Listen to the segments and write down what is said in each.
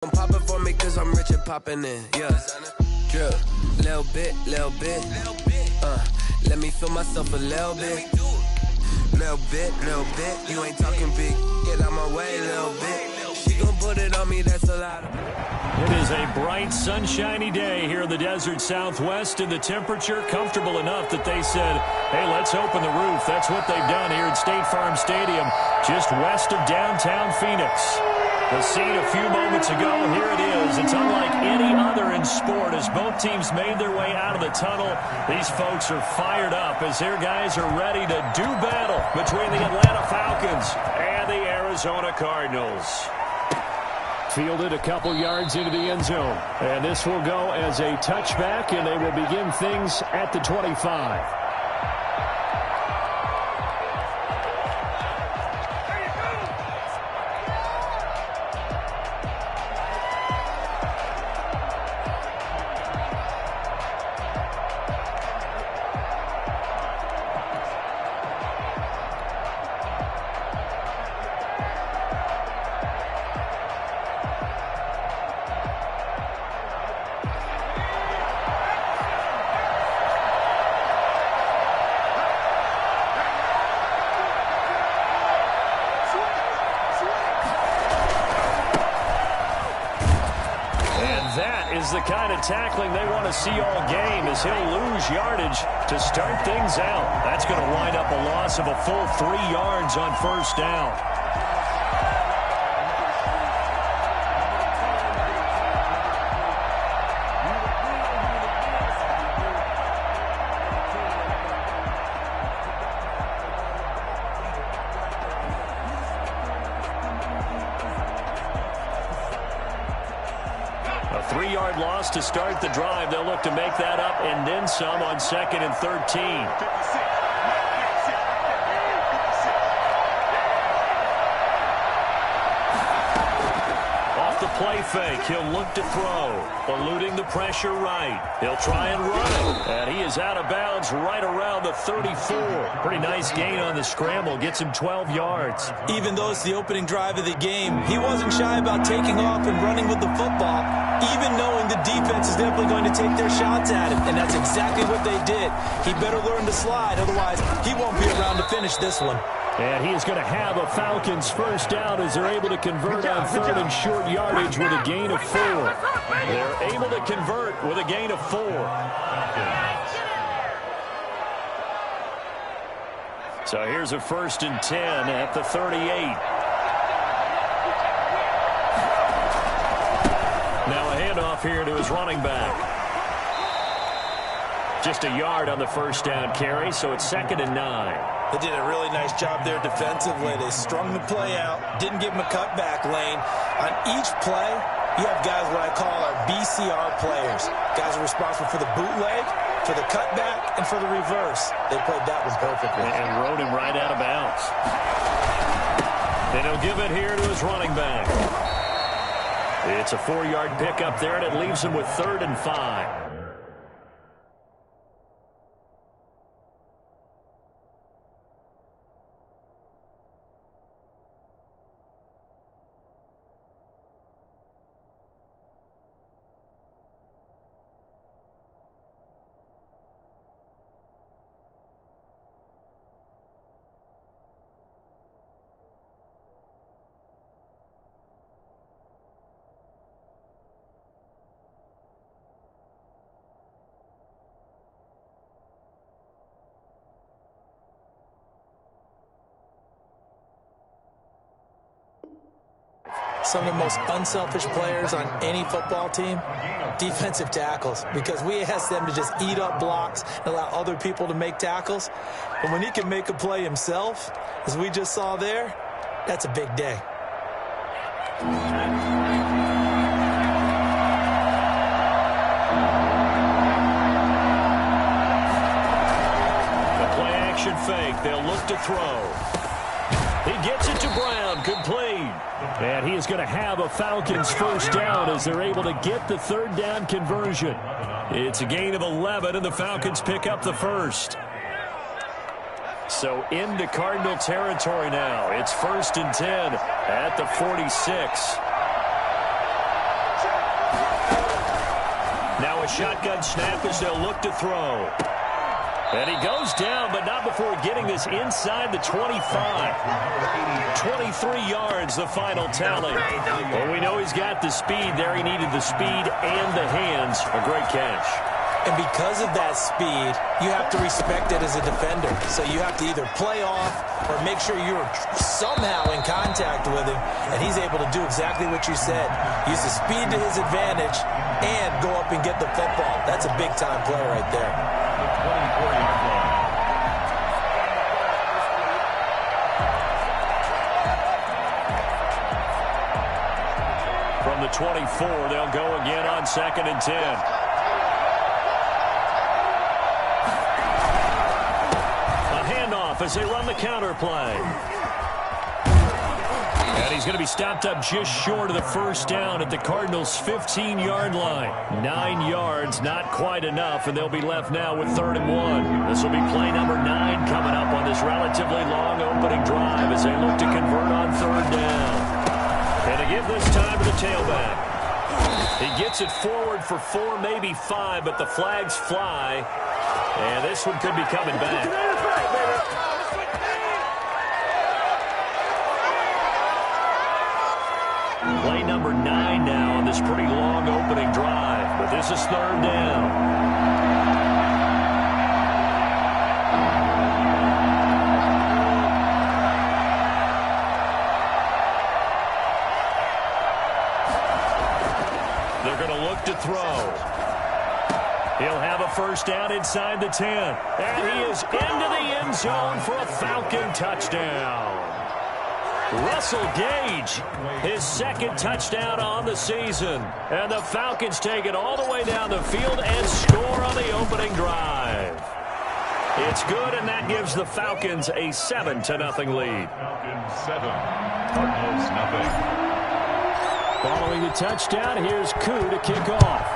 I'm popping for me cause I'm rich and popping in, yeah. Drip, little bit. Let me feel myself a little bit. Little bit. You ain't talking big. Get out my way, little bit. She gon' put it on me, that's a lot. It is a bright, sunshiny day here in the desert Southwest, and the temperature comfortable enough that they said, hey, let's open the roof. That's what they've done here at State Farm Stadium, just west of downtown Phoenix. The scene a few moments ago, here it is. It's unlike any other in sport. As both teams made their way out of the tunnel, these folks are fired up as their guys are ready to do battle between the Atlanta Falcons and the Arizona Cardinals. Fielded a couple yards into the end zone. And this will go as a touchback, and they will begin things at the 25. Is the kind of tackling they want to see all game, as he'll lose yardage to start things out. That's going to wind up a loss of a full 3 yards on first down. A 3-yard loss to start the drive. They'll look to make that up and then some on 2nd and 13. Off the play fake, he'll look to throw, eluding the pressure right. He'll try and run it, and he is out of bounds right around the 34. Pretty nice gain on the scramble, gets him 12 yards. Even though it's the opening drive of the game, he wasn't shy about taking off and running with the football, even knowing the defense is definitely going to take their shots at him, and that's exactly what they did. He better learn to slide, otherwise he won't be around to finish this one. And he is going to have a Falcons first down as they're able to convert on 3rd and short yardage with a gain of 4. They're able to convert with a gain of 4. So here's a 1st and 10 at the 38. Now a handoff here to his running back. Just a yard on the first down carry, so it's 2nd and 9. They did a really nice job there defensively. They strung the play out, didn't give him a cutback lane. On each play, you have guys what I call our BCR players. Guys are responsible for the bootleg, for the cutback, and for the reverse. They played that one perfectly. And rode him right out of bounds. And he'll give it here to his running back. It's a 4-yard pickup there, and it leaves him with 3rd and 5. Some of the most unselfish players on any football team, defensive tackles, because we ask them to just eat up blocks and allow other people to make tackles. But when he can make a play himself, as we just saw there, that's a big day. The play action fake. They'll look to throw. He gets it to Brown, complete. And he is going to have a Falcons first down as they're able to get the 3rd down conversion. It's a gain of 11, and the Falcons pick up the first. So into Cardinal territory now. It's 1st and 10 at the 46. Now a shotgun snap as they'll look to throw. And he goes down, but not before getting this inside the 25. 23 yards, the final tally. Well, we know he's got the speed there. He needed the speed and the hands. A great catch. And because of that speed, you have to respect it as a defender. So you have to either play off or make sure you're somehow in contact with him. And he's able to do exactly what you said. Use the speed to his advantage and go up and get the football. That's a big-time play right there. From the 24, they'll go again on 2nd and 10. A handoff as they run the counter play. And he's going to be stopped up just short of the first down at the Cardinals' 15-yard line. 9 yards, not quite enough, and they'll be left now with 3rd and 1. This will be play number 9 coming up on this relatively long opening drive as they look to convert on 3rd down. And to give this time to the tailback. He gets it forward for 4, maybe 5, but the flags fly. And this one could be coming back. Play number 9 now on this pretty long opening drive. But this is 3rd down. They're going to look to throw. He'll have a first down inside the 10. And he is into the end zone for a Falcon touchdown. Russell Gage, his 2nd touchdown on the season. And the Falcons take it all the way down the field and score on the opening drive. It's good, and that gives the Falcons a 7-0 lead. Falcons 7, Cardinals nothing. Following the touchdown, here's Koo to kick off.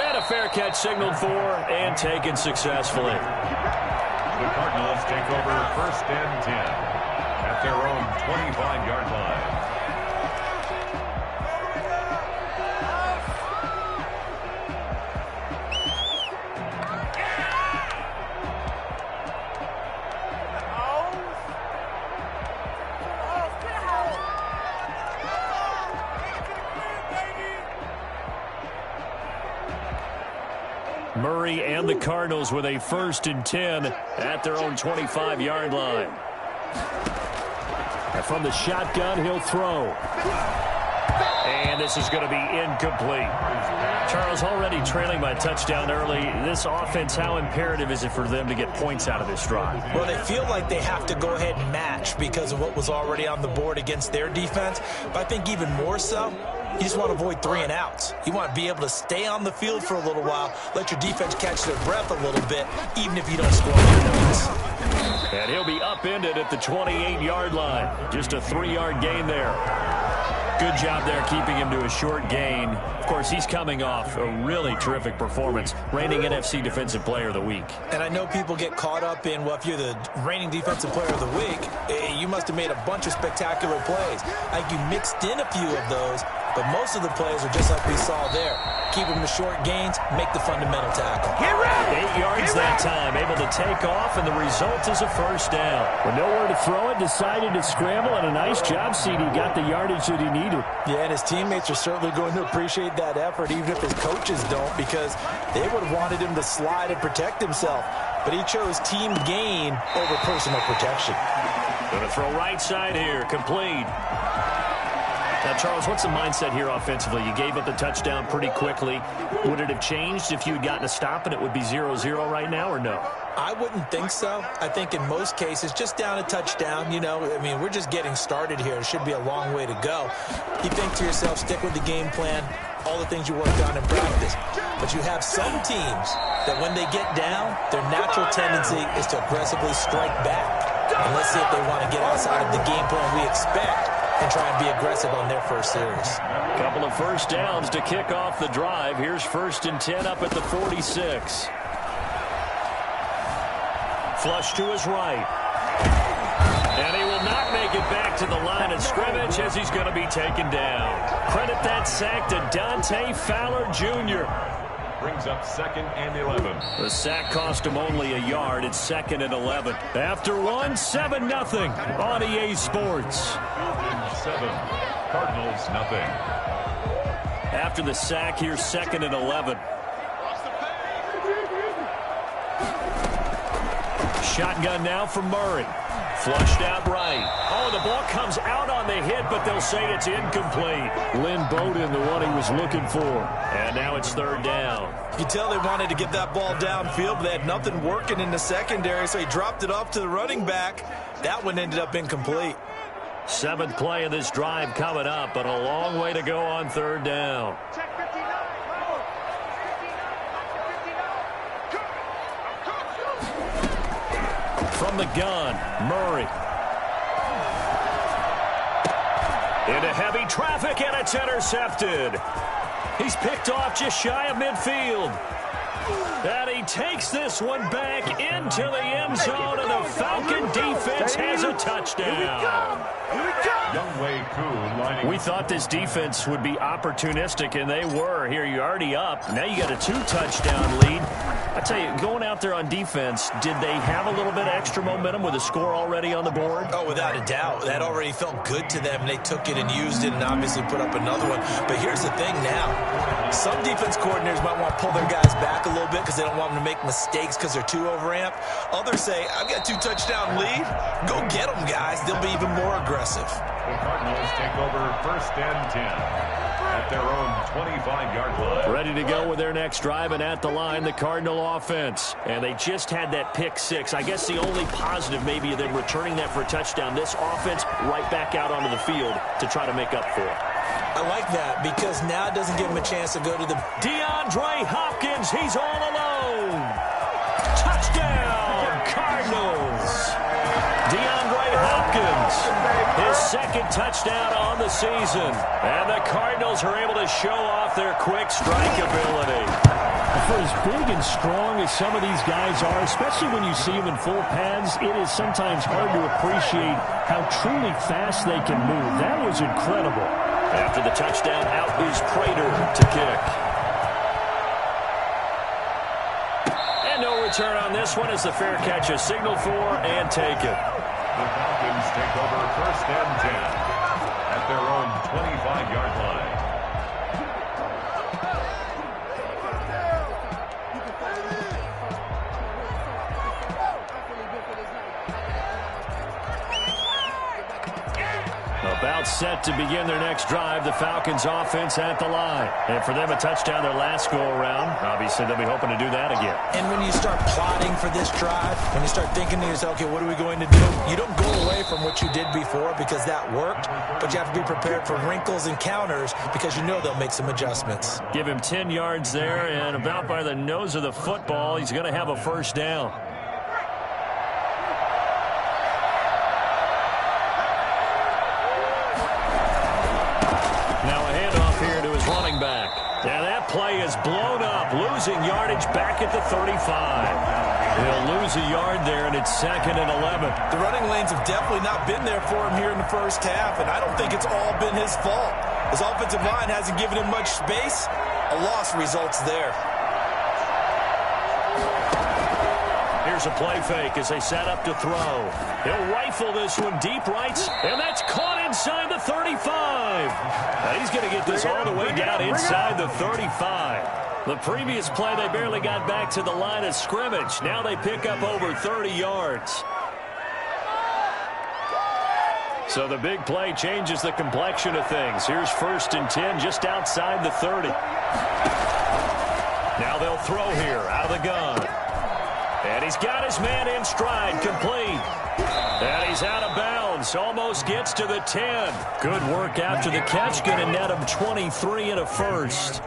And a fair catch signaled for and taken successfully. The Cardinals take over 1st and 10 at their own 25-yard line. Murray and the Cardinals with a 1st and 10 at their own 25-yard line. And from the shotgun, he'll throw. And this is going to be incomplete. Charles, already trailing by a touchdown early. This offense, how imperative is it for them to get points out of this drive? Well, they feel like they have to go ahead and match because of what was already on the board against their defense. But I think even more so, you just want to avoid 3 and outs. You want to be able to stay on the field for a little while, let your defense catch their breath a little bit, even if you don't score any points. And he'll be upended at the 28-yard line. Just a 3-yard gain there. Good job there keeping him to a short gain. Of course, he's coming off a really terrific performance, reigning NFC Defensive Player of the Week. And I know people get caught up in, well, if you're the reigning Defensive Player of the Week, you must have made a bunch of spectacular plays. Like you mixed in a few of those, but most of the plays are just like we saw there. Keep them to short gains, make the fundamental tackle. Get ready! 8 yards that time, able to take off, and the result is a first down. With nowhere to throw it, decided to scramble, and a nice job, CD. Got the yardage that he needed. Yeah, and his teammates are certainly going to appreciate that effort, even if his coaches don't, because they would have wanted him to slide and protect himself. But he chose team gain over personal protection. Going to throw right side here, complete. Now, Charles, what's the mindset here offensively? You gave up the touchdown pretty quickly. Would it have changed if you had gotten a stop and it would be 0-0 right now, or no? I wouldn't think so. I think in most cases, just down a touchdown, you know, I mean, we're just getting started here. It should be a long way to go. You think to yourself, stick with the game plan, all the things you worked on in practice. But you have some teams that when they get down, their natural tendency is to aggressively strike back. And let's see if they want to get outside of the game plan we expect and try and be aggressive on their first series. Couple of first downs to kick off the drive. Here's 1st and 10 up at the 46. Flush to his right. And he will not make it back to the line of scrimmage as he's going to be taken down. Credit that sack to Dante Fowler Jr. Brings up 2nd and 11. The sack cost him only a yard. It's 2nd and 11. After one, 7-0 on EA Sports. 7, Cardinals nothing. After the sack, here's 2nd and 11. Shotgun now for Murray. Flushed out right. Oh, the ball comes out on the hit, but they'll say it's incomplete. Lynn Bowden, the one he was looking for. And now it's 3rd down. You can tell they wanted to get that ball downfield, but they had nothing working in the secondary, so he dropped it off to the running back. That one ended up incomplete. 7th play of this drive coming up, but a long way to go on 3rd down. From the gun, Murray. Into heavy traffic, and it's intercepted. He's picked off just shy of midfield. And he takes this one back into the end zone, and the Falcon defense has a touchdown. We thought this defense would be opportunistic, and they were. Here, you're already up. Now you got a 2-touchdown lead. I tell you, going out there on defense, did they have a little bit of extra momentum with a score already on the board? Oh, without a doubt. That already felt good to them. They took it and used it and obviously put up another one. But here's the thing now. Some defense coordinators might want to pull their guys back a little bit because they don't want them to make mistakes because they're too overamped. Others say, I've got a 2-touchdown lead. Go get them, guys. They'll be even more aggressive. The Cardinals take over 1st and 10 at their own 25-yard line. Ready to go with their next drive, and at the line, the Cardinal offense. And they just had that pick 6. I guess the only positive maybe of them returning that for a touchdown. This offense right back out onto the field to try to make up for it. I like that because now it doesn't give him a chance to go to the... DeAndre Hopkins, he's all alone. Touchdown, Cardinals. DeAndre Hopkins, his 2nd touchdown on the season. And the Cardinals are able to show off their quick strike ability. For as big and strong as some of these guys are, especially when you see them in full pads, it is sometimes hard to appreciate how truly fast they can move. That was incredible. After the touchdown, out is Prater to kick. And no return on this one as the fair catch is signaled for and taken. The Falcons take over 1st and 10 at their own 25-yard line. About set to begin their next drive, the Falcons offense at the line. And for them, a touchdown their last go-around. Obviously, they'll be hoping to do that again. And when you start plotting for this drive, when you start thinking to yourself, okay, what are we going to do? You don't go away from what you did before because that worked, but you have to be prepared for wrinkles and counters because you know they'll make some adjustments. Give him 10 yards there, and about by the nose of the football, he's going to have a 1st down. And that play is blown up, losing yardage back at the 35. He'll lose a yard there, and it's 2nd and 11. The running lanes have definitely not been there for him here in the first half, and I don't think it's all been his fault. His offensive line hasn't given him much space. A loss results there. Here's a play fake as they set up to throw. He'll rifle this one deep right, and that's caught inside the 35. Now he's going to get this all the way down inside the 35. The previous play, they barely got back to the line of scrimmage. Now they pick up over 30 yards. So the big play changes the complexion of things. Here's 1st and 10 just outside the 30. Now they'll throw here out of the gun. And he's got his man in stride, complete. And he's out of bounds, almost gets to the 10. Good work after the catch, going to net him 23 and a 1st.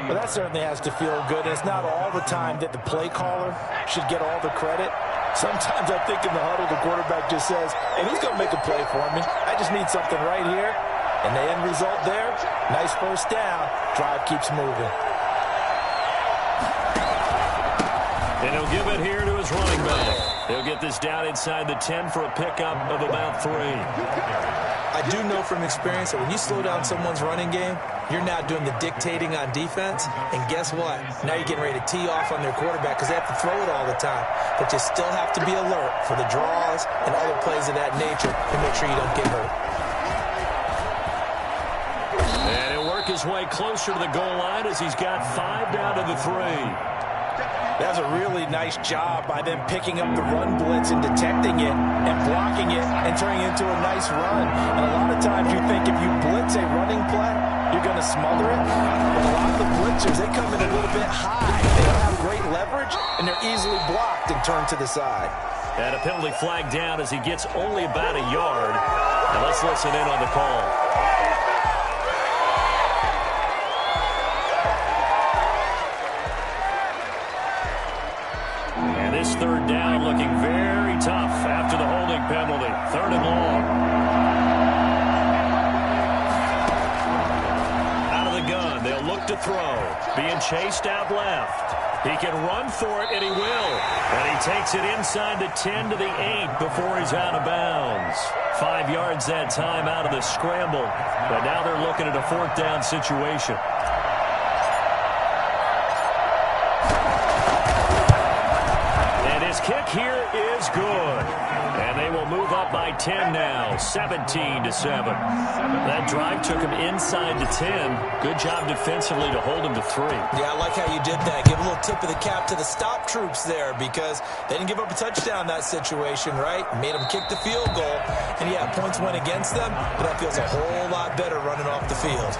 Well, that certainly has to feel good. And it's not all the time that the play caller should get all the credit. Sometimes I think in the huddle, the quarterback just says, hey, who's going to make a play for me? I just need something right here. And the end result there, nice 1st down. Drive keeps moving. And he'll give it here to his running back. He'll get this down inside the 10 for a pickup of about 3. I do know from experience that when you slow down someone's running game, you're now doing the dictating on defense. And guess what? Now you're getting ready to tee off on their quarterback because they have to throw it all the time. But you still have to be alert for the draws and other plays of that nature to make sure you don't get hurt. And he'll work his way closer to the goal line as he's got 5 down to the 3. That's a really nice job by them picking up the run blitz and detecting it and blocking it and turning it into a nice run. And a lot of times you think if you blitz a running play, you're going to smother it. But a lot of the blitzers, they come in a little bit high. They don't have great leverage, and they're easily blocked and turned to the side. And a penalty flag down as he gets only about a yard. And let's listen in on the call. This third down looking very tough after the holding penalty. 3rd and long. Out of the gun. They'll look to throw. Being chased out left. He can run for it, and he will. And he takes it inside the 10 to the 8 before he's out of bounds. 5 yards that time out of the scramble. But now they're looking at a 4th down situation. Kick here is good. And they will move up by 10 now, 17-7. That drive took him inside the 10. Good job defensively to hold him to 3. Yeah, I like how you did that. Give a little tip of the cap to the stop troops there because they didn't give up a touchdown in that situation, right? Made them kick the field goal. And, yeah, points went against them, but that feels a whole lot better running off the field.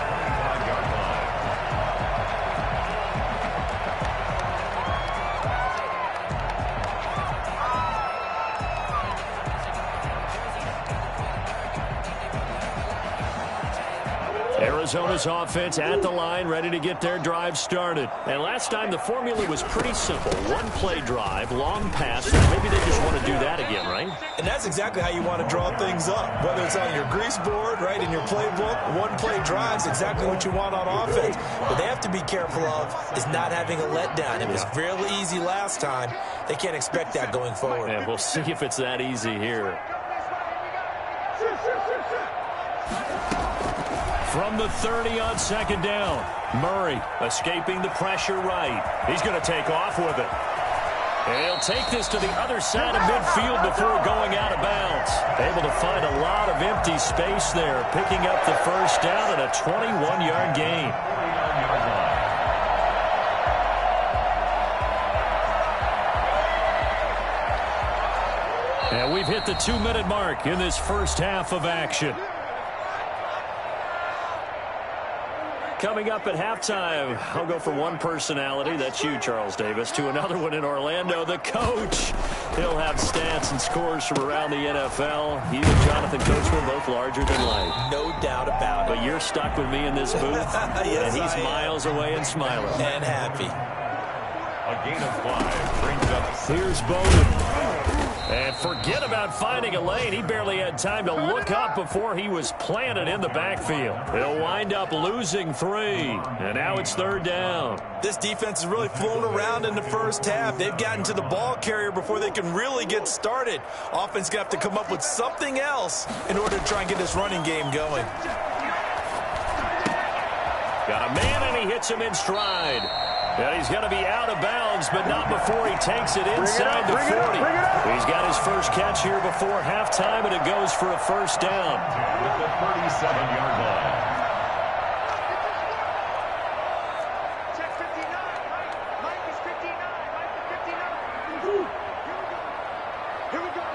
Arizona's offense at the line, ready to get their drive started. And last time, the formula was pretty simple. One-play drive, long pass. Maybe they just want to do that again, right? And that's exactly how you want to draw things up. Whether it's on your grease board, right, in your playbook, one-play drive's exactly what you want on offense. What they have to be careful of is not having a letdown. It was really easy last time. They can't expect that going forward. And we'll see if it's that easy here. From the 30 on 2nd down. Murray escaping the pressure right. He's going to take off with it. And he'll take this to the other side of midfield before going out of bounds. Able to find a lot of empty space there, picking up the 1st down and a 21-yard gain. And we've hit the 2-minute mark in this first half of action. Coming up at halftime, I'll go from one personality, that's you, Charles Davis, to another one in Orlando, the coach. He'll have stats and scores from around the NFL. He and Jonathan Coachman both larger than life. No doubt about it. But you're stuck with me in this booth, yes, and he's miles away and smiling. And happy. A gain of 5 brings up. Here's Bowden. And forget about finding a lane. He barely had time to look up before he was planted in the backfield. He'll wind up losing 3. And now it's 3rd down. This defense has really flown around in the first half. They've gotten to the ball carrier before they can really get started. Offense going to have to come up with something else in order to try and get this running game going. Got a man, and he hits him in stride. And he's going to be out of bounds, but not before he takes it inside the 40. He's got his first catch here before halftime, and it goes for a 1st down. At the 37-yard line. Check 59. Mike is 59. Mike is 59. Here we go.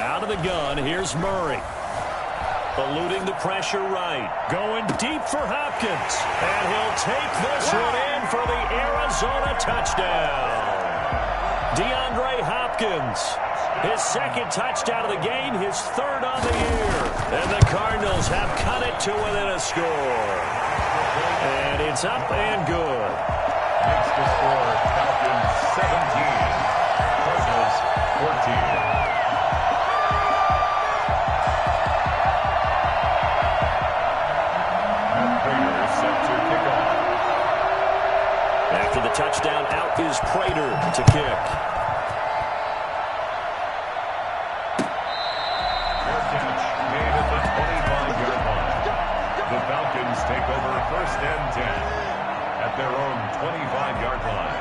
Out of the gun, here's Murray. Eluding the pressure right. Going deep for Hopkins. And he'll take this one in for the Arizona touchdown. DeAndre Hopkins. His 2nd touchdown of the game, his 3rd on the year. And the Cardinals have cut it to within a score. And it's up and good. Makes the score Falcons 17. Cardinals 14. Set to kick off. is Prater to kick. Fair catch made at the 25-yard line. The Falcons take over 1st and 10 at their own 25-yard line.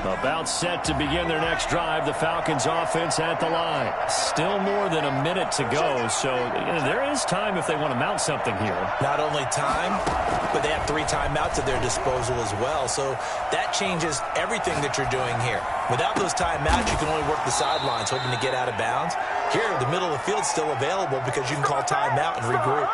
About set to begin their next drive. The Falcons offense at the line. Still more than a minute to go, so there is time if they want to mount something here. Not only time, but they have 3 timeouts at their disposal as well, so that changes everything that you're doing here. Without those timeouts, you can only work the sidelines, hoping to get out of bounds. Here, the middle of the field's still available because you can call timeout and regroup.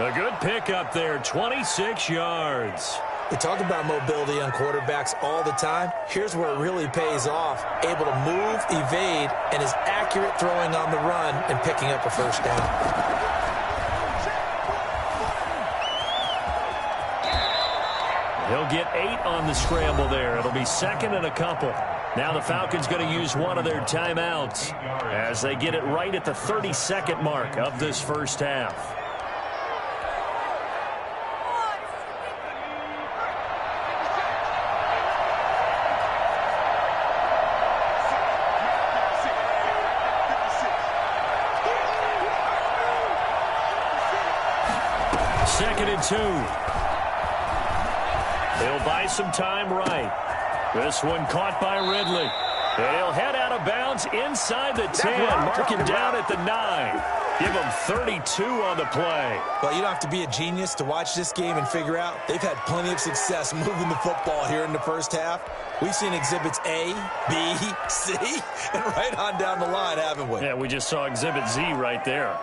A good pickup there, 26 yards. We talk about mobility on quarterbacks all the time. Here's where it really pays off. Able to move, evade, and is accurate throwing on the run and picking up a first down. He'll get 8 on the scramble there. It'll be 2nd and a couple. Now the Falcons going to use one of their timeouts as they get it right at the 32nd mark of this first half. Second and 2. He'll buy some time right. This one caught by Ridley. And he'll head out of bounds inside the 10. Mark him down at the 9. Give him 32 on the play. Well, you don't have to be a genius to watch this game and figure out they've had plenty of success moving the football here in the first half. We've seen exhibits A, B, C, and right on down the line, haven't we? Yeah, we just saw exhibit Z right there.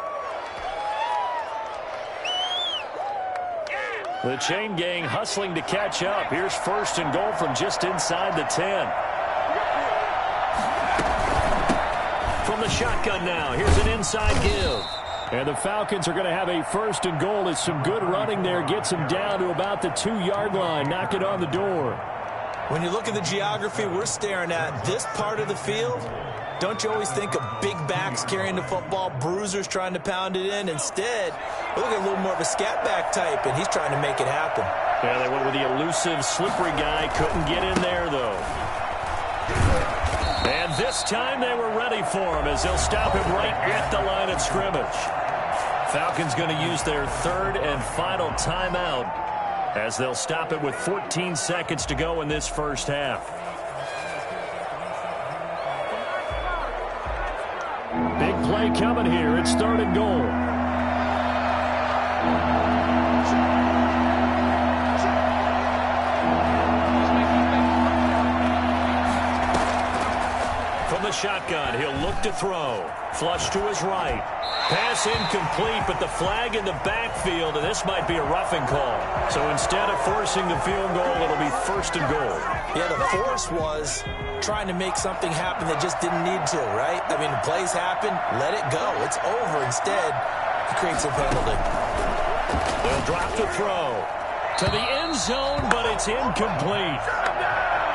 The chain gang hustling to catch up. Here's 1st and goal from just inside the 10. From the shotgun now, here's an inside give. And the Falcons are going to have a 1st and goal as some good running there gets them down to about the 2-yard line. Knock it on the door. When you look at the geography we're staring at, this part of the field, don't you always think of big backs carrying the football, bruisers trying to pound it in? Instead, look at a little more of a scat back type, and he's trying to make it happen. Yeah, they went with the elusive, slippery guy. Couldn't get in there, though. And this time they were ready for him as they'll stop him right at the line of scrimmage. Falcons going to use their 3rd and final timeout as they'll stop it with 14 seconds to go in this first half. Big play coming here. It's 3rd and goal. From the shotgun, he'll look to throw. Flush to his right. Pass incomplete, but the flag in the backfield, and this might be a roughing call. So instead of forcing the field goal, it'll be 1st and goal. Yeah, the force was trying to make something happen that just didn't need to, right? I mean, the plays happen, let it go. It's over. Instead, he creates a penalty. They'll drop the throw to the end zone, but it's incomplete.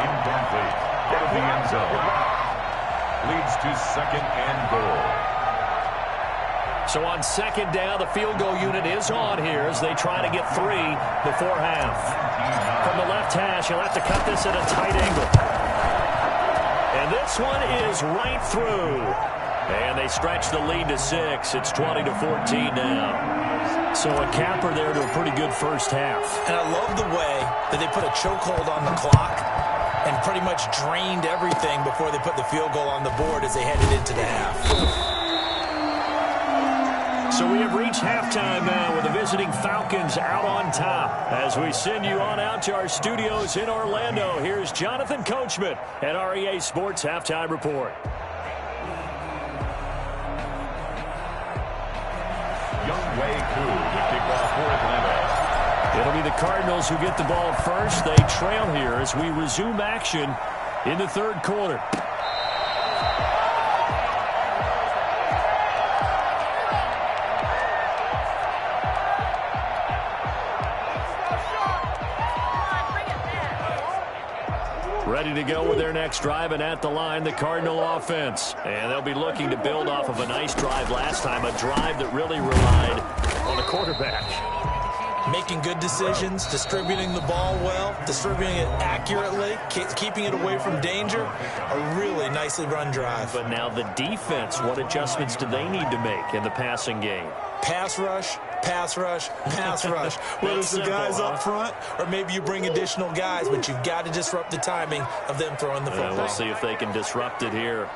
Incomplete. Out of the end zone. Leads to 2nd and goal. So on 2nd down, the field goal unit is on here as they try to get 3 before half. From the left hash, he'll have to cut this at a tight angle. And this one is right through. And they stretch the lead to 6. It's 20-14 now. So a capper there to a pretty good first half. And I love the way that they put a chokehold on the clock and pretty much drained everything before they put the field goal on the board as they headed into the half. So we have reached halftime now with the visiting Falcons out on top. As we send you on out to our studios in Orlando, here's Jonathan Coachman at REA Sports Halftime Report. Younghoe Koo to kick off for Atlanta. It'll be the Cardinals who get the ball first. They trail here as we resume action in the 3rd quarter. Ready to go with their next drive, and at the line, the Cardinal offense. And they'll be looking to build off of a nice drive last time, a drive that really relied on the quarterback. Making good decisions, distributing the ball well, distributing it accurately, keeping it away from danger. A really nicely run drive. But now the defense, what adjustments do they need to make in the passing game? Pass rush, pass rush, pass rush. Whether it's the guys up front or maybe you bring additional guys, but you've got to disrupt the timing of them throwing the football. We'll see if they can disrupt it here.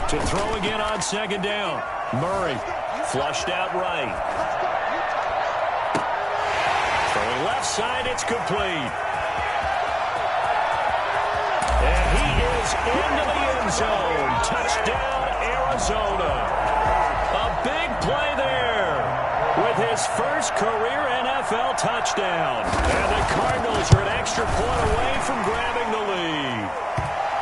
To throw again on second down. Murray flushed out right. Throwing left side, it's complete. And he is into the end zone. Touchdown, Arizona. A big play there with his first career NFL touchdown. And the Cardinals are an extra point away from grabbing the lead.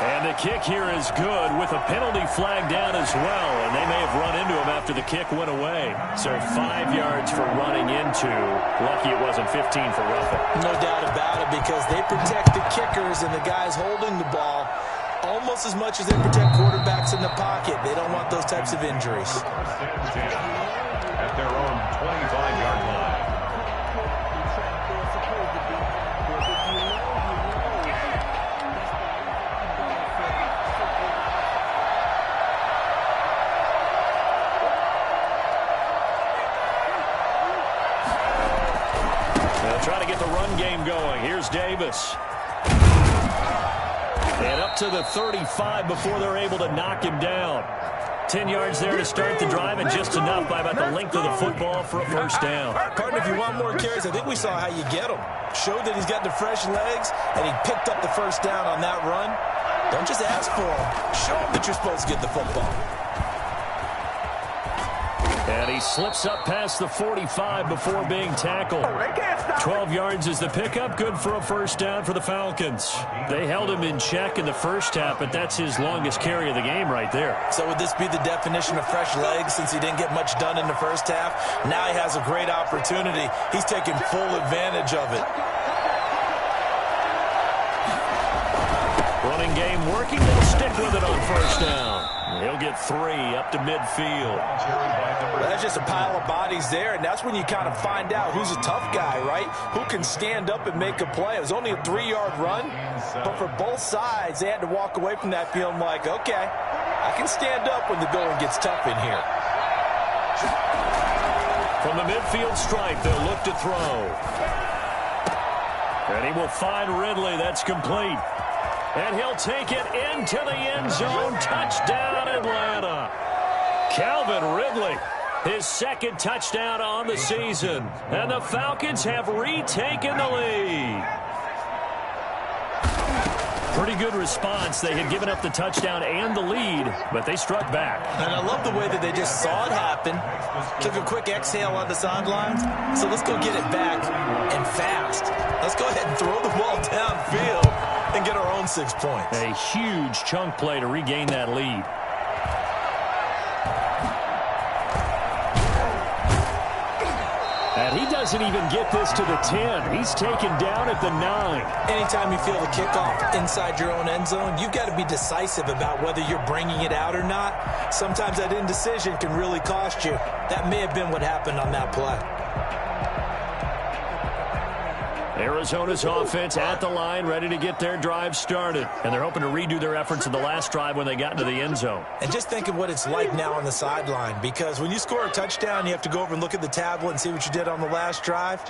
And the kick here is good with a penalty flag down as well. And they may have run into him after the kick went away. So 5 yards for running into. Lucky it wasn't 15 for roughing. No doubt about it, because they protect the kickers and the guys holding the ball almost as much as they protect quarterbacks in the pocket. They don't want those types of injuries. At their own 25-yard line. Trying to get the run game going. Here's Davis. And up to the 35 before they're able to knock him down. 10 yards there to start the drive, and just enough by about the length of the football for a first down. Partner, if you want more carries, I think we saw how you get them. Showed that he's got the fresh legs, and he picked up the first down on that run. Don't just ask for him. Show him that you're supposed to get the football. And he slips up past the 45 before being tackled. 12 yards is the pickup. Good for a first down for the Falcons. They held him in check in the first half, but that's his longest carry of the game right there. So would this be the definition of fresh legs since he didn't get much done in the first half? Now he has a great opportunity. He's taking full advantage of it. Running game working. They'll stick with it on first down. He'll get 3 up to midfield. Well, that's just a pile of bodies there, and that's when you kind of find out who's a tough guy, right? Who can stand up and make a play. It was only a 3-yard run, but for both sides, they had to walk away from that feeling like, okay, I can stand up when the going gets tough in here. From the midfield stripe, they'll look to throw. And he will find Ridley. That's complete. And he'll take it into the end zone. Touchdown, Atlanta. Calvin Ridley, his second touchdown on the season. And the Falcons have retaken the lead. Pretty good response. They had given up the touchdown and the lead, but they struck back. And I love the way that they just saw it happen. Took a quick exhale on the sidelines. So let's go get it back and fast. Let's go ahead and throw the ball downfield and get our own 6 points. A huge chunk play to regain that lead. And he doesn't even get this to the 10. He's taken down at the 9. Anytime you feel the kickoff inside your own end zone, you've got to be decisive about whether you're bringing it out or not. Sometimes that indecision can really cost you. That may have been what happened on that play. Arizona's offense at the line, ready to get their drive started. And they're hoping to redo their efforts in the last drive when they got into the end zone. And just think of what it's like now on the sideline, because when you score a touchdown, you have to go over and look at the tablet and see what you did on the last drive.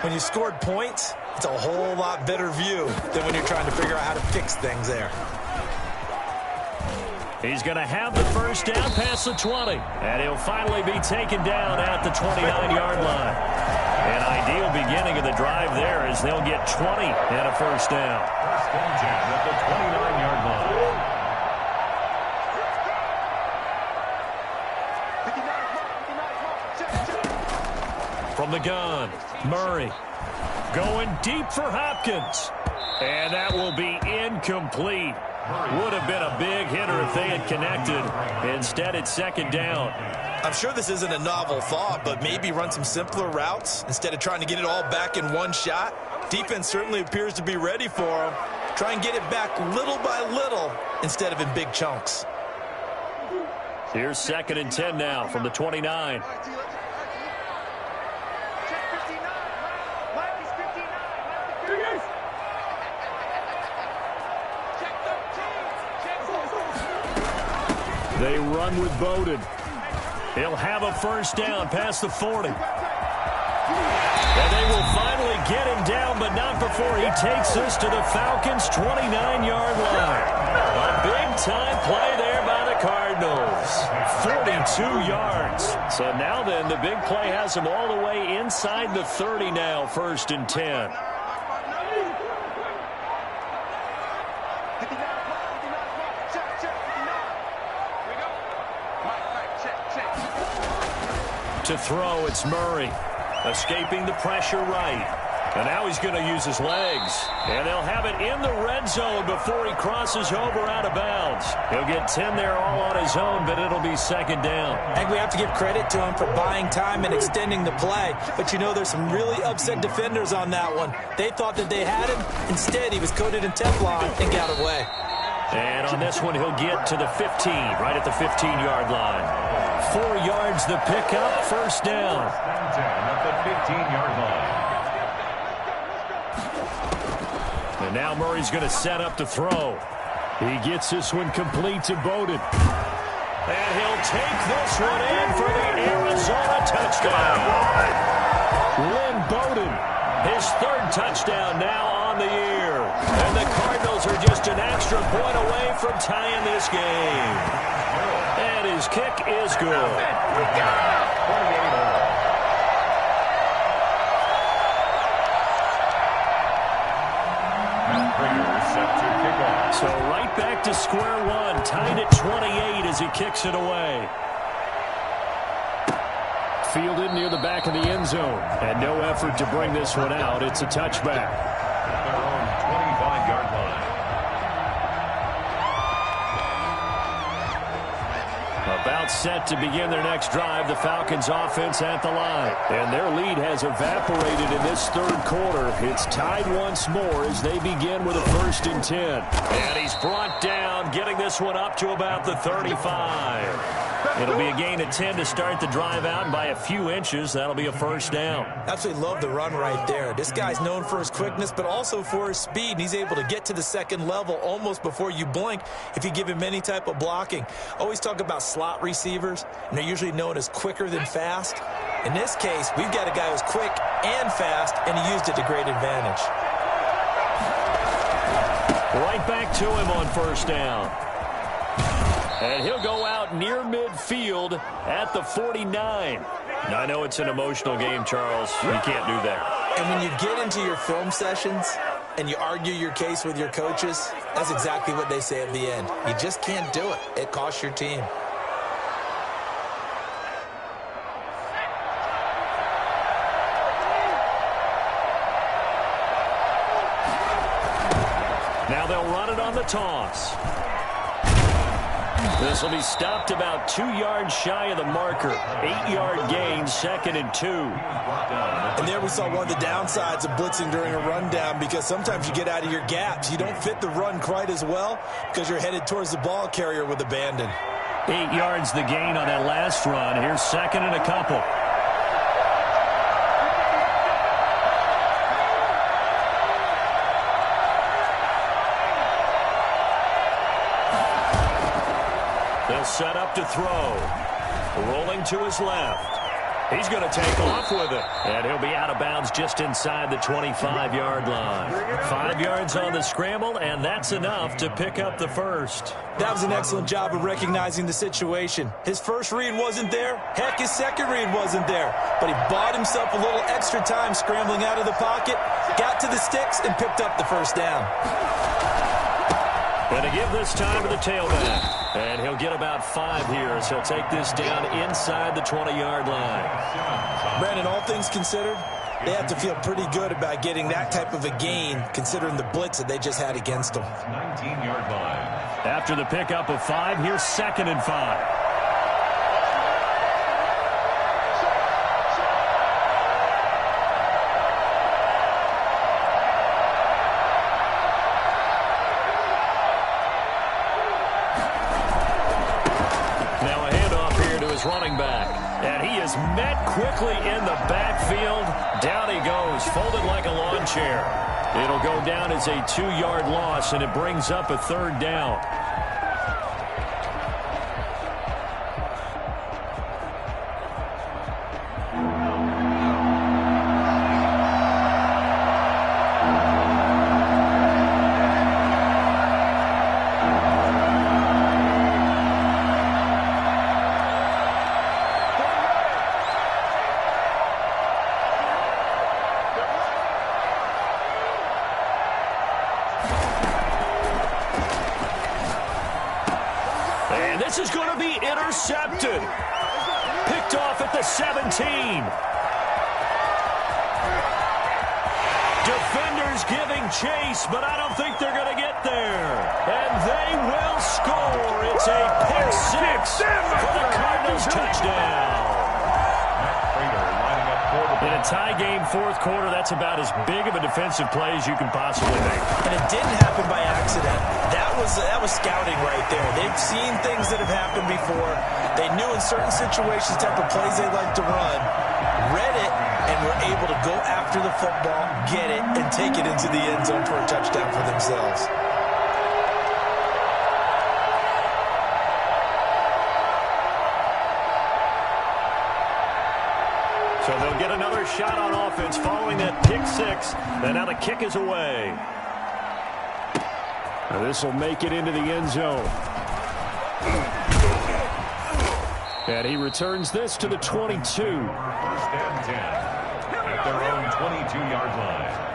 When you scored points, it's a whole lot better view than when you're trying to figure out how to fix things there. He's going to have the first down past the 20. And he'll finally be taken down at the 29-yard line. An ideal beginning of the drive there as they'll get 20 and a first down. First and 10 at the 29-yard line. From the gun, Murray going deep for Hopkins. And that will be incomplete. Would have been a big hitter if they had connected. Instead, it's second down. I'm sure this isn't a novel thought, but maybe run some simpler routes instead of trying to get it all back in one shot. Defense certainly appears to be ready for them. Try and get it back little by little instead of in big chunks. Here's 2nd and 10 now from the 29. They run with Bowden. He'll have a first down past the 40. And they will finally get him down, but not before he takes this to the Falcons' 29-yard line. A big-time play there by the Cardinals. 42 yards. So now then, the big play has him all the way inside the 30 now, 1st and 10. To throw, it's Murray. Escaping the pressure right. And now he's going to use his legs. And they'll have it in the red zone before he crosses over out of bounds. He'll get 10 there all on his own, but it'll be second down. I think we have to give credit to him for buying time and extending the play. But, you know, there's some really upset defenders on that one. They thought that they had him. Instead, he was coated in Teflon and got away. And on this one, he'll get to the 15, right at the 15-yard line. 4 yards the pickup, first down. At the 15-yard line. And now Murray's going to set up to throw. He gets this one complete to Bowden. And he'll take this one in for the Arizona touchdown. Lynn Bowden, his 3rd touchdown now on the year. And the Cardinals are just an extra point away from tying this game. And his kick is good. So right back to square one, tied at 28 as he kicks it away. Fielded near the back of the end zone. And no effort to bring this one out. It's a touchback. Their own 25-yard line. About set to begin their next drive, the Falcons offense at the line. And their lead has evaporated in this 3rd quarter. It's tied once more as they begin with a 1st and 10. And he's brought down, getting this one up to about the 35. It'll be a gain of 10 to start the drive out, and by a few inches, that'll be a first down. Absolutely love the run right there. This guy's known for his quickness, but also for his speed. And he's able to get to the 2nd level almost before you blink if you give him any type of blocking. Always talk about slot receivers, and they're usually known as quicker than fast. In this case, we've got a guy who's quick and fast, and he used it to great advantage. Right back to him on first down. And he'll go out near midfield at the 49. Now, I know it's an emotional game, Charles. You can't do that. And when you get into your film sessions and you argue your case with your coaches, that's exactly what they say at the end. You just can't do it. It costs your team. Now they'll run it on the toss. This will be stopped about 2 yards shy of the marker. 8-yard gain, 2nd and 2. And there we saw one of the downsides of blitzing during a rundown, because sometimes you get out of your gaps. You don't fit the run quite as well because you're headed towards the ball carrier with abandon. 8 yards the gain on that last run. Here's 2nd and a couple. They'll set up to throw. Rolling to his left. He's going to take off with it. And he'll be out of bounds just inside the 25-yard line. 5 yards on the scramble, and that's enough to pick up the first. That was an excellent job of recognizing the situation. His first read wasn't there. Heck, his second read wasn't there. But he bought himself a little extra time scrambling out of the pocket, got to the sticks, and picked up the first down. And to give this time to the tailback. And he'll get about 5 here as he'll take this down inside the 20-yard line. Brandon, all things considered, they have to feel pretty good about getting that type of a gain, considering the blitz that they just had against them. 19-yard line. After the pickup of 5, here's 2nd and 5. Running back, and he is met quickly in the backfield. Down he goes, folded like a lawn chair. It'll go down as a 2-yard loss, and it brings up a 3rd down. This is going to be intercepted. Picked off at the 17. Defenders giving chase, but I don't think they're going to get there. And they will score. It's a pick 6 for the Cardinals touchdown. In a tie game, 4th quarter, that's about as big of a defensive play as you can possibly make. And it didn't happen by accident. That was scouting right there. They've seen things that have happened before. They knew in certain situations the type of plays they like to run, read it, and were able to go after the football, get it, and take it into the end zone for a touchdown for themselves. So they'll get another shot on offense following that pick 6. And now the kick is away. Now this will make it into the end zone. And he returns this to the 22. 1st and 10 at their own 22-yard line.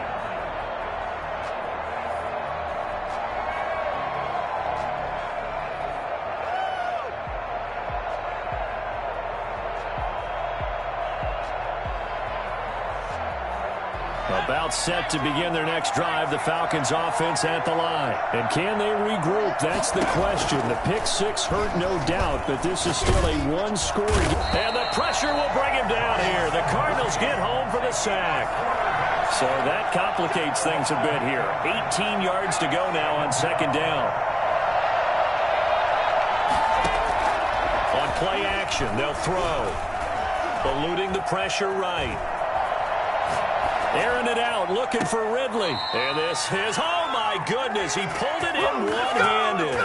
About set to begin their next drive, the Falcons offense at the line. And can they regroup? That's the question. The pick 6 hurt, no doubt, but this is still a 1-score game. And the pressure will bring him down here. The Cardinals get home for the sack. So that complicates things a bit here. 18 yards to go now on 2nd down. On play action, they'll throw. Eluding the pressure right. Airing it out, looking for Ridley. And this is, oh my goodness, he pulled it in one-handed.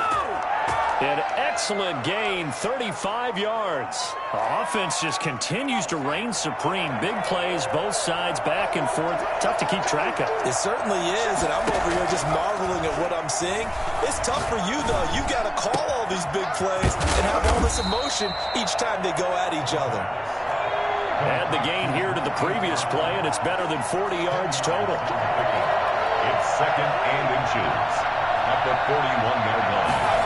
An excellent gain, 35 yards. The offense just continues to reign supreme. Big plays, both sides, back and forth. Tough to keep track of. It certainly is, and I'm over here just marveling at what I'm seeing. It's tough for you, though. You got to call all these big plays and have all this emotion each time they go at each other. Add the gain here to the previous play, and it's better than 40 yards total. It's 2nd and inches at the 41-yard line.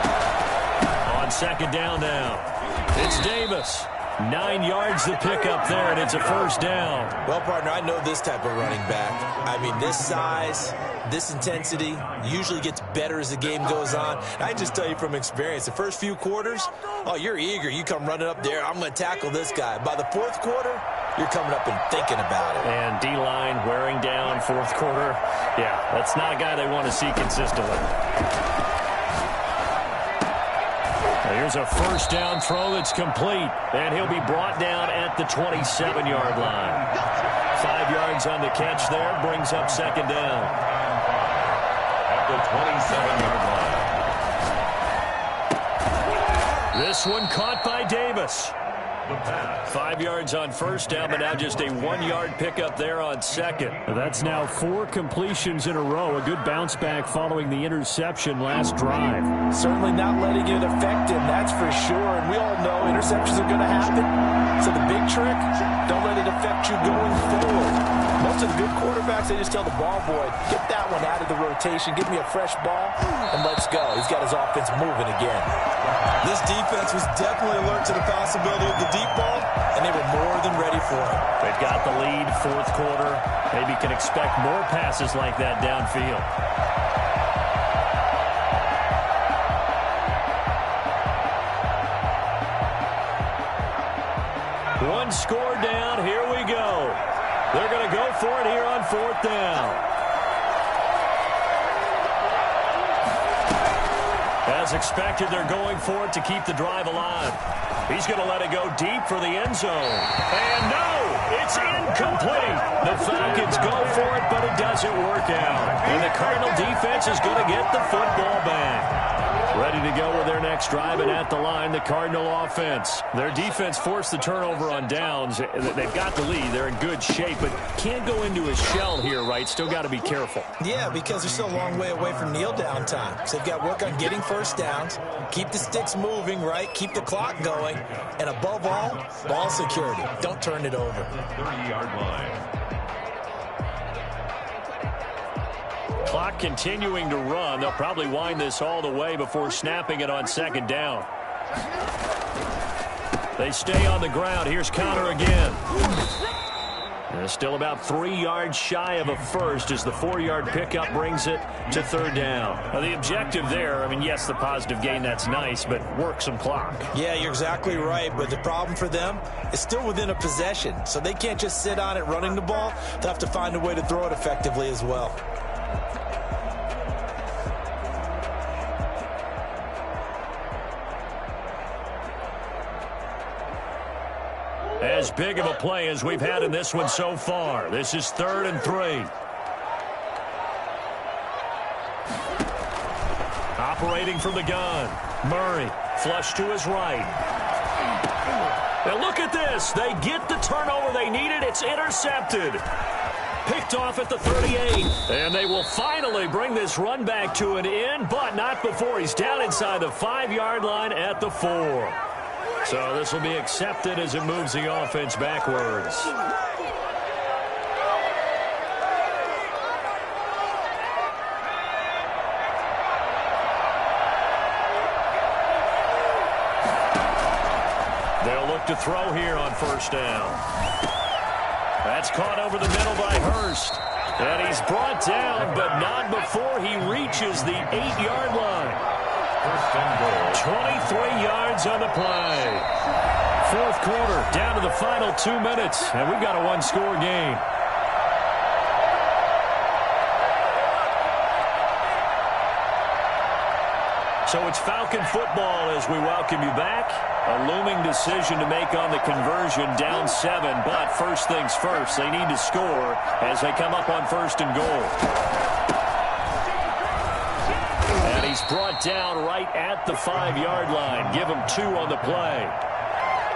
On 2nd down now, it's Davis. 9 yards to pick up there, and it's a 1st down. Well, partner, I know this type of running back. I mean, this size, this intensity usually gets better as the game goes on. I just tell you from experience, the first few quarters, oh, you're eager. You come running up there, I'm going to tackle this guy. By the 4th quarter, you're coming up and thinking about it. And D-line wearing down 4th quarter. Yeah, that's not a guy they want to see consistently. Here's a 1st down throw that's complete, and he'll be brought down at the 27-yard line. 5 yards on the catch there, brings up 2nd down. At the 27-yard line. This one caught by Davis. The pass. 5 yards on 1st down, but now just a 1-yard pickup there on 2nd. That's now 4 completions in a row. A good bounce back following the interception last drive. Certainly not letting it affect him, that's for sure. And we all know interceptions are going to happen. So the big trick, don't let it affect you going forward. Most of the good quarterbacks, they just tell the ball boy, get that one out of the rotation, give me a fresh ball, and let's go. He's got his offense moving again. This defense was definitely alert to the possibility of the deep ball, and they were more than ready for it. They've got the lead, fourth quarter. Maybe can expect more passes like that downfield. One score down. Here we go. They're going to go for it here on fourth down. As expected, they're going for it to keep the drive alive. He's going to let it go deep for the end zone. And no, it's incomplete. The Falcons go for it, but it doesn't work out. And the Cardinal defense is going to get the football back. Ready to go with their next drive, and at the line, the Cardinal offense. Their defense forced the turnover on downs. They've got the lead. They're in good shape, but can't go into a shell here, right? Still got to be careful. Yeah, because they're still a long way away from kneel down time. So they've got to work on getting first downs, keep the sticks moving, right? Keep the clock going, and above all, ball security. Don't turn it over. 30-yard line. Clock continuing to run. They'll probably wind this all the way before snapping it on second down. They stay on the ground. Here's Connor again. And still about 3 yards shy of a first as the 4-yard pickup brings it to third down. Now, the objective there, I mean, yes, the positive gain, that's nice, but work some clock. Yeah, you're exactly right, but the problem for them is still within a possession, so they can't just sit on it running the ball. They'll have to find a way to throw it effectively as well. As big of a play as we've had in this one so far. This is 3rd and 3. Operating from the gun. Murray, flush to his right. Now look at this. They get the turnover they needed. It's intercepted. Picked off at the 38. And they will finally bring this run back to an end, but not before he's down inside the 5-yard line at the 4. So this will be accepted as it moves the offense backwards. They'll look to throw here on first down. That's caught over the middle by Hurst. And he's brought down, but not before he reaches the 8-yard line. 23 yards on the play. Fourth quarter, down to the final 2 minutes, and we've got a one-score game. So it's Falcon football as we welcome you back. A looming decision to make on the conversion, down 7, but first things first, they need to score as they come up on first and goal. He's brought down right at the 5-yard line. Give him 2 on the play.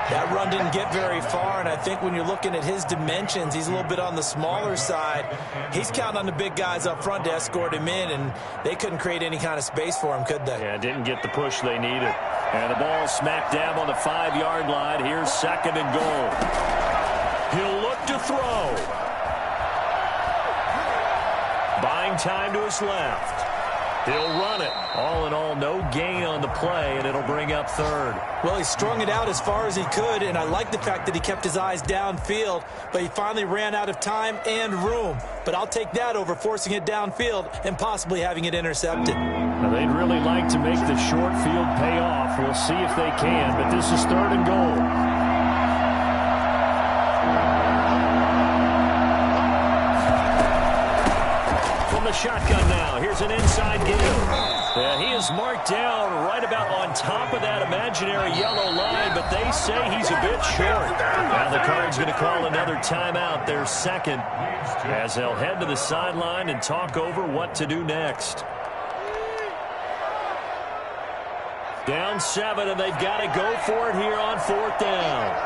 That run didn't get very far, and I think when you're looking at his dimensions, he's a little bit on the smaller side. He's counting on the big guys up front to escort him in, and they couldn't create any kind of space for him, could they? Yeah, didn't get the push they needed. And the ball smack dab on the 5-yard line. Here's second and goal. He'll look to throw. Buying time to his left. He'll run it. All in all, no gain on the play, and it'll bring up third. Well, he strung it out as far as he could, and I like the fact that he kept his eyes downfield, but he finally ran out of time and room. But I'll take that over forcing it downfield and possibly having it intercepted. Now, they'd really like to make the short field pay off. We'll see if they can, but this is third and goal. The shotgun now. Here's an inside game. And he is marked down right about on top of that imaginary yellow line, but they say he's a bit short. Now the Cards going to call another timeout, their second, as they'll head to the sideline and talk over what to do next. Down 7, and they've got to go for it here on fourth down.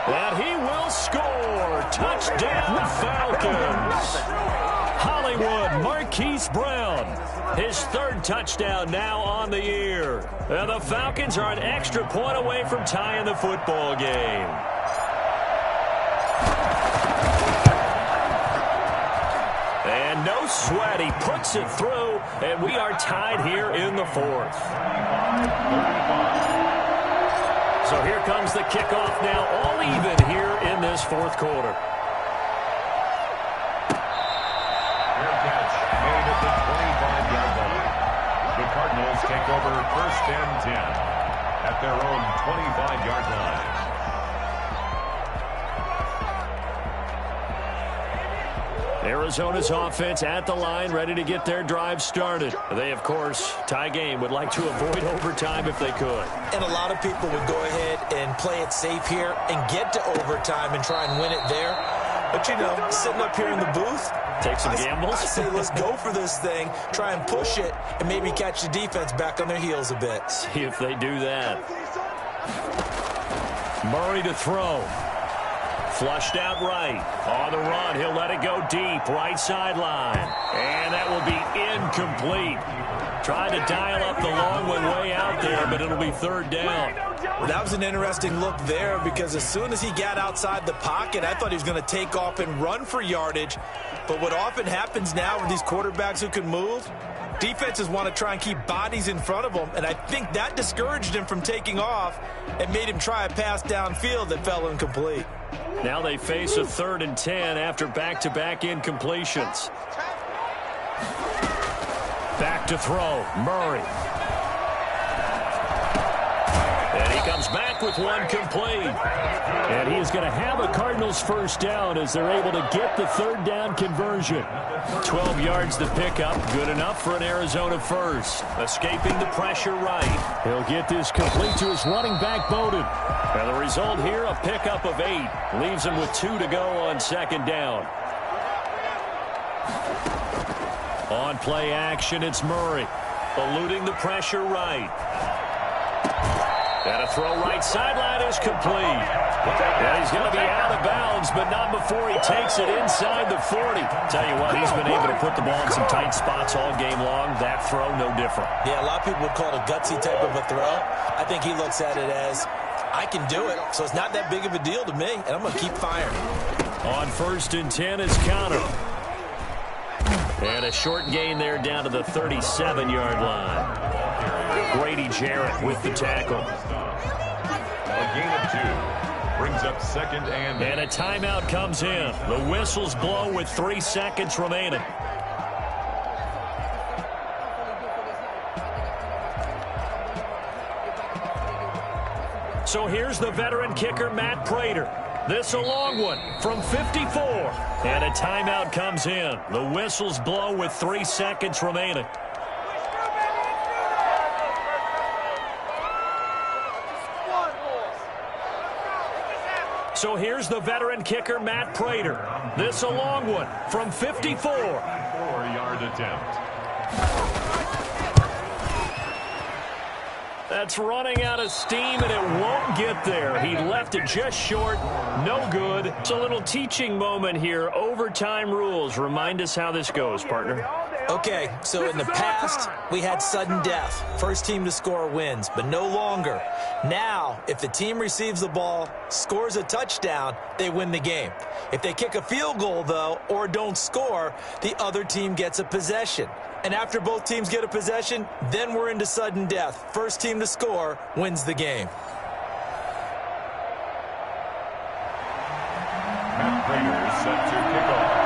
And he will score. Touchdown, Falcons. Hollywood, Marquise Brown. His third touchdown now on the year. And the Falcons are an extra point away from tying the football game. And no sweat. He puts it through, and we are tied here in the fourth. So here comes the kickoff now, all even here in this fourth quarter. Fair catch made at the 25-yard line. The Cardinals take over 1st and 10 at their own 25-yard line. Arizona's offense at the line, ready to get their drive started. They, of course, tie game, would like to avoid overtime if they could. And a lot of people would go ahead and play it safe here and get to overtime and try and win it there. But, you know, sitting up here in the booth, take some gambles. I say let's go for this thing, try and push it, and maybe catch the defense back on their heels a bit. See if they do that. Murray to throw. Flushed out right. On the run, he'll let it go deep. Right sideline. And that will be incomplete. Trying to dial up the long one way out there, but it'll be third down. Well, that was an interesting look there because as soon as he got outside the pocket, I thought he was going to take off and run for yardage. But what often happens now with these quarterbacks who can move, defenses want to try and keep bodies in front of them, and I think that discouraged him from taking off and made him try a pass downfield that fell incomplete. Now they face a 3rd and 10 after back-to-back incompletions. Back to throw, Murray. And he comes back with one complete. And he is going to have a Cardinals first down as they're able to get the 3rd down conversion. 12 yards to pick up, good enough for an Arizona first. Escaping the pressure right. He'll get this complete to his running back, Bowden. And the result here, a pickup of 8. Leaves him with 2 to go on 2nd down. On play action, it's Murray. Eluding the pressure right. And a throw right sideline is complete. And he's going to be out of bounds, but not before he takes it inside the 40. Tell you what, he's been able to put the ball in some tight spots all game long. That throw, no different. Yeah, a lot of people would call it a gutsy type of a throw. I think he looks at it as, I can do it, so it's not that big of a deal to me, and I'm going to keep firing. On 1st and 10 is Connor. And a short gain there down to the 37-yard line. Grady Jarrett with the tackle. A gain of 2 brings up 2nd and 8. And a timeout comes in. The whistles blow with 3 seconds remaining. So here's the veteran kicker, Matt Prater. This a long one from 54. And a timeout comes in. The whistles blow with 3 seconds remaining. So here's the veteran kicker, Matt Prater. This a long one from 54. 4-yard attempt. That's running out of steam, and it won't get there. He left it just short. No good. It's a little teaching moment here. Overtime rules. Remind us how this goes, partner. Okay, so in the past, we had sudden death. First team to score wins, but no longer. Now, if the team receives the ball, scores a touchdown, they win the game. If they kick a field goal, though, or don't score, the other team gets a possession. And after both teams get a possession, then we're into sudden death. First team to score wins the game. Matt Prater is set to kick off.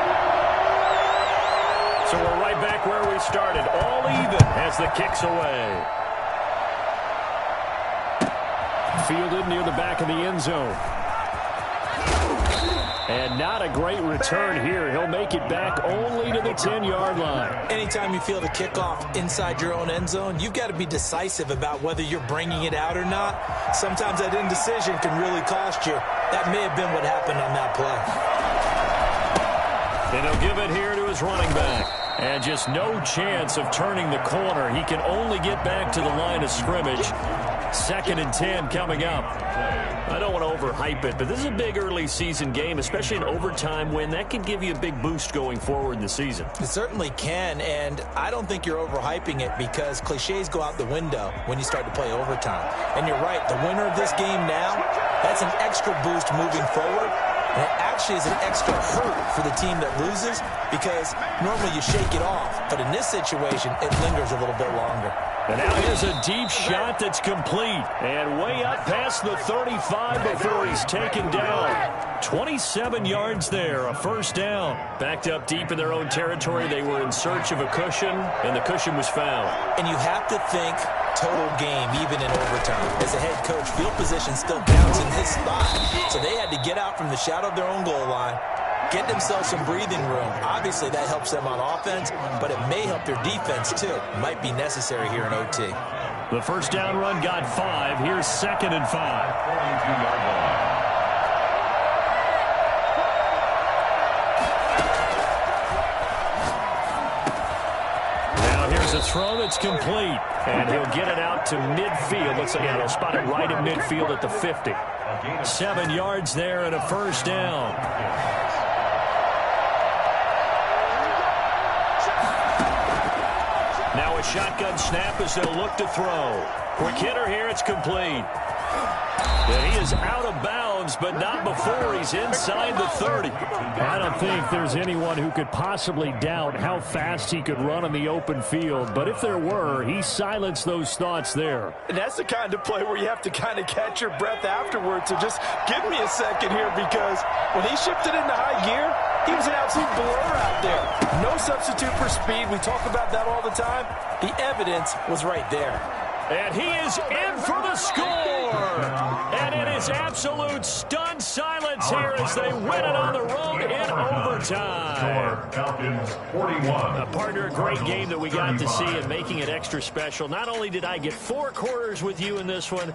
So we're right back where we started. All even as the kick's away. Fielded near the back of the end zone. And not a great return here. He'll make it back only to the 10-yard line. Anytime you feel the kickoff inside your own end zone, you've got to be decisive about whether you're bringing it out or not. Sometimes that indecision can really cost you. That may have been what happened on that play. And he'll give it here to his running back. And just no chance of turning the corner. He can only get back to the line of scrimmage. 2nd and 10 coming up. I don't want to overhype it, but this is a big early season game, especially an overtime win. That can give you a big boost going forward in the season. It certainly can, and I don't think you're overhyping it because cliches go out the window when you start to play overtime. And you're right, the winner of this game now, that's an extra boost moving forward. And it actually is an extra hurt for the team that loses because normally you shake it off. But in this situation, it lingers a little bit longer. And now here's a deep shot that's complete. And way up past the 35 before he's taken down. 27 yards there, a first down. Backed up deep in their own territory. They were in search of a cushion, and the cushion was found. And you have to think total game, even in overtime. As a head coach, field position still counts in this spot. So they had to get out from the shadow of their own goal line, get themselves some breathing room. Obviously, that helps them on offense, but it may help their defense, too. Might be necessary here in OT. The first down run got 5. Here's 2nd and 5. 42-yard line. Now here's a throw that's complete. And he'll get it out to midfield. Looks like he'll spot it right at midfield at the 50. 7 yards there and a first down. Now a shotgun snap as they'll look to throw. Quick hitter here, it's complete. And he is out of bounds, but not before he's inside the 30. I don't think there's anyone who could possibly doubt how fast he could run on the open field. But if there were, he silenced those thoughts there. And that's the kind of play where you have to kind of catch your breath afterwards. So just give me a second here, because when he shifted into high gear, he was an absolute blur out there. No substitute for speed. We talk about that all the time. The evidence was right there. And he is in for the score. And it is absolute stunned silence here as they win it on the road in overtime. Falcons 41. A partner, a great game that we got to see and making it extra special. Not only did I get 4 quarters with you in this one,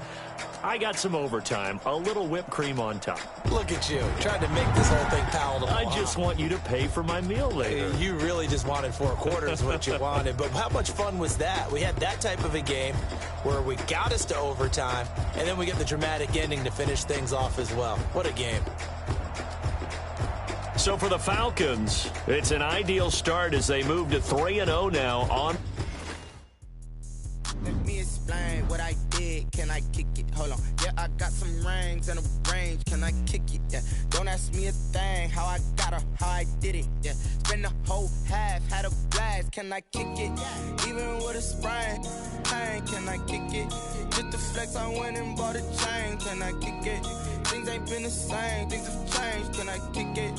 I got some overtime, a little whipped cream on top. Look at you, trying to make this whole thing palatable. I just want you to pay for my meal later. You really just wanted 4 quarters, what you wanted. But how much fun was that? We had that type of a game where we got us to overtime, and then we get the dramatic ending to finish things off as well. What a game. So for the Falcons, it's an ideal start as they move to 3-0 now on. Let me explain what I did. Can I kick it? Hold on. Yeah, I got some rings and a range. Can I kick it? Yeah. Don't ask me a thing. How I got her, how I did it. Yeah. Spend the whole half, had a blast. Can I kick it? Even with a sprain. Pain, can I kick it? Just the flex, I went and bought a chain. Can I kick it? Things ain't been the same. Things have changed. Can I kick it?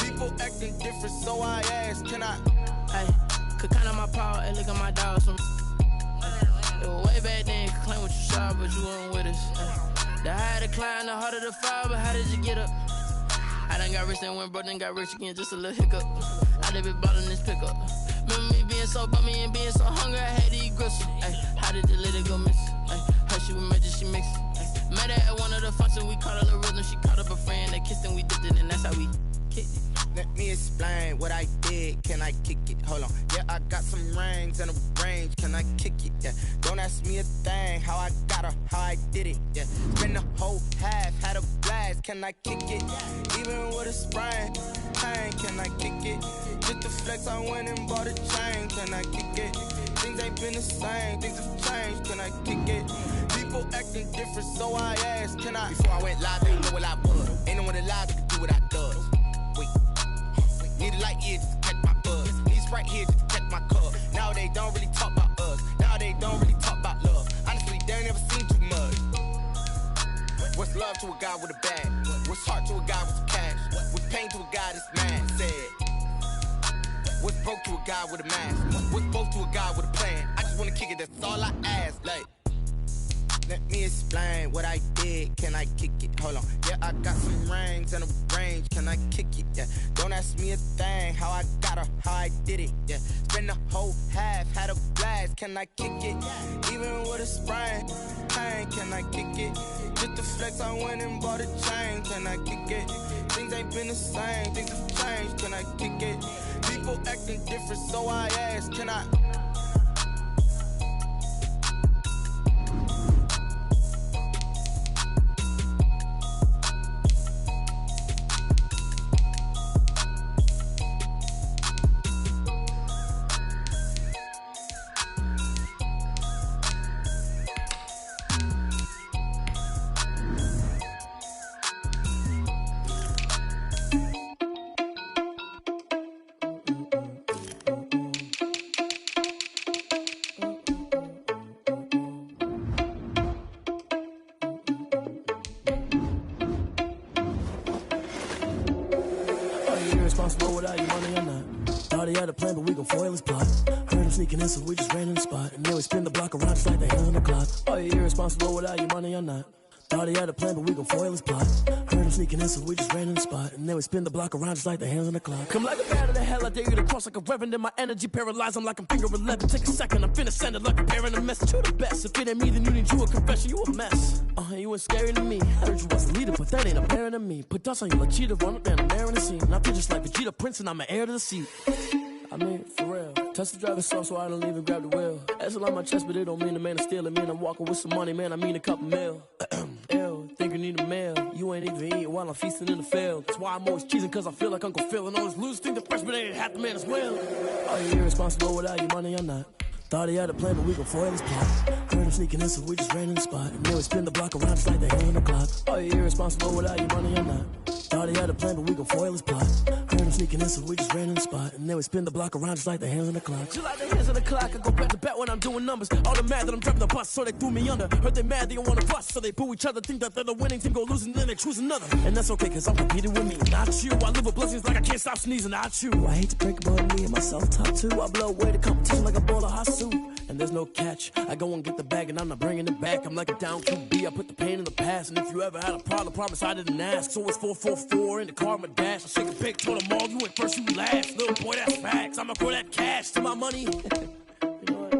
People acting different, so I ask. Can I? Hey, could count on my power and look at my dogs from. It was way back then, you could claim what you saw, but you weren't with us. The higher the climb, the harder the fall, but how did you get up? I done got rich and went broke, then got rich again, just a little hiccup. I done been bought in this pickup. Remember me being so bummy and being so hungry, I had to eat gristle. Ay, how did the little go miss? Her she was magic, she mixed. Met her at one of the functions, we caught her the rhythm, she caught up a friend, they kissed and we dipped it, and that's how we kicked it. Let me explain what I did. Can I kick it? Hold on. Yeah, I got some rings and a range. Can I kick it? Yeah. Don't ask me a thing. How I got her, how I did it. Yeah. Spend the whole half, had a blast. Can I kick it? Even with a sprain. Pain, can I kick it? Just the flex, I went and bought a chain. Can I kick it? Things ain't been the same. Things have changed. Can I kick it? People acting different, so I asked. Can I? Before I went live, they know what I was. Ain't no one alive that can do what I does. Need a light here just to catch my buzz. Need Sprite here just to catch my cup. Now they don't really talk about us. Now they don't really talk about love. Honestly, they ain't never seen too much. What's love to a guy with a bag? What's heart to a guy with some cash? What's pain to a guy that's mad? Said. What's broke to a guy with a mask? What's both to a guy with a plan? I just wanna kick it, that's all I ask. Like, let me explain what I did. Can I kick it? Hold on. Yeah, I got some rings and a range. Can I kick it? Yeah. Don't ask me a thing. How I got her, how I did it. Yeah. Spend the whole half, had a blast. Can I kick it? Even with a sprain. Pain, can I kick it? Just the flex, I went and bought a chain. Can I kick it? Things ain't been the same. Things have changed. Can I kick it? People acting different, so I ask. Can I? irresponsible without your money or not. Thought he had a plan, but we gon' foil his plot. Heard him sneaking in, so we just ran in the spot. And then we spin the block around just like the hands on the clock. Are you irresponsible without your money or not? Thought he had a plan, but we gon' foil his plot. Heard him sneaking in, so we just ran in the spot. And then we spin the block around just like the hands on the clock. Come like a bat of the hell, I dare you to cross like a reverend. In my energy paralyzed, I'm like I'm finger 11. Take a second, I'm finna send it like a parent a message. You the best, if it ain't me, then you need you a confession. You a mess, you ain't scary to me. Heard you was a leader, but that ain't apparent to me. Put dust on you like cheetah, run up down, I'm there in the scene. I feel just like Vegeta Prince, and I'm an heir to the seat. I mean, for real. Touch the driver's soft so I don't even grab the wheel. That's a lot on my chest, but it don't mean the man is stealing. Mean I'm walking with some money, man, I mean a couple mil. Ew, think you need a meal. You ain't even eating while I'm feasting in the field. That's why I'm always cheesing, cause I feel like Uncle Phil. And all this loose think the freshman ain't half the man as well. Are you irresponsible without your money or not? Thought he had a plan, but we gon' foil his plot. Heard him sneaking in, so we just ran in the spot. And then we spin the block around just like the hand on the clock. Are you irresponsible without your money or not? Thought he had a plan, but we gon' foil his plot. Heard him sneaking in, so we just ran in the spot. And then we spin the block around just like the hands on the clock. Just like the hands on the clock, I go back to back when I'm doing numbers. All the mad that I'm driving the bus, so they threw me under. Heard they mad, they don't wanna bust, so they boo each other. Think that they're the winning team, go losing, then they choose another. And that's okay, cause I'm competing with me, not you. I live with blessings like I can't stop sneezing, not you. I hate to break about me and my self-talk too. I blow away the competition like a bowl of hot soup. And there's no catch. I go and get the bag and I'm not bringing it back. I'm like a down QB. I put the pain in the past. And if you ever had a problem, promise I didn't ask. So it's 444 in the car, my dash. I shake a pic, told them all, you went first, you last. Little boy, that's facts. I'ma throw that cash to my money. You know what?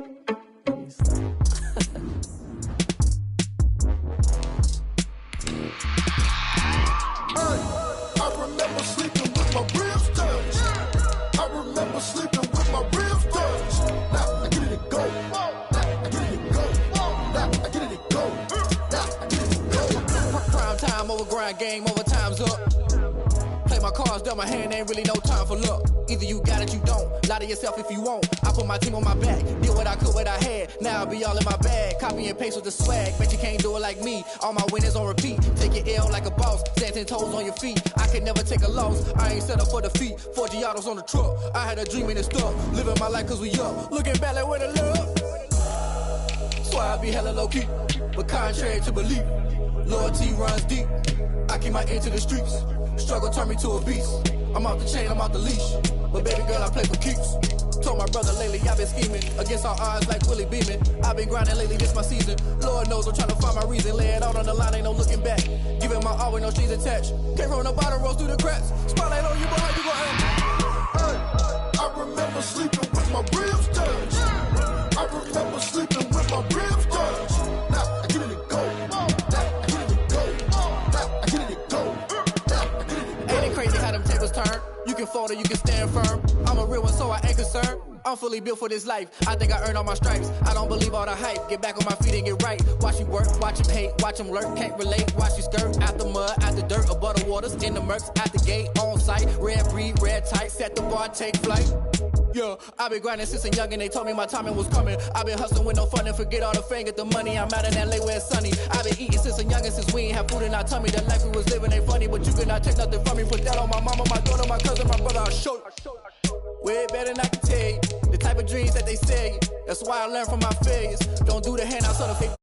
I remember sleeping with my ribs touched. I remember sleeping with my ribs touched. Now I get it to go. Now I get it to go. Now I get it to go. Now I get it to go. Prime time over grind game, over time's up. Play my cards, dealt my hand, ain't really no time for luck. Either you got it, you don't. Lie to yourself if you won't. I put my team on my back, did what I could, what I had. Now I be all in my bag, copy and paste with the swag. Bet you can't do it like me. All my winners on repeat. Take your L like a boss, stand 10 toes on your feet. I can never take a loss. I ain't set up for defeat. 4 Giottos on the truck. I had a dream and it's stuck. Living my life cause we up. Looking back like where the love. So I be hella low key, but contrary to belief, loyalty runs deep. I keep my ear to the streets. Struggle turned me to a beast. I'm off the chain, I'm off the leash. But baby girl, I play for keeps. Told my brother lately, I've been scheming against all odds like Willie Beeman. I've been grinding lately, this my season. Lord knows I'm trying to find my reason. Lay it out on the line, ain't no looking back. Giving my all with no strings attached. Came from the bottom, rose through the cracks. Spotlight on you, but how you gon' act? I remember sleeping with my ribs touched. I remember sleeping with my ribs touched. Now I get it to go. Now I get it to go. Now I get it to go. Now I get it to go. Ain't it crazy how them tables turn? You can fold or you can stand firm. I'm a real one, so I ain't concerned. I'm fully built for this life. I think I earned all my stripes. I don't believe all the hype. Get back on my feet and get right. Watch you work, watch him hate, watch him lurk. Can't relate, watch you skirt. Out the mud, out the dirt, above the waters, in the murks, out the gate, on site. Red breed, red tight, set the bar, take flight. Yeah, I been grinding since a young and they told me my timing was coming. I been hustling with no fun and forget all the fame, get the money. I'm out in LA where it's sunny. I been eating since a young and since we ain't have food in our tummy. The life we was living ain't funny, but you cannot take nothing from me. Put that on my mama, my daughter, my cousin, my brother, I'll show you. Way better than I can tell you. The type of dreams that they say. That's why I learned from my failures. Don't do the handouts on the fake.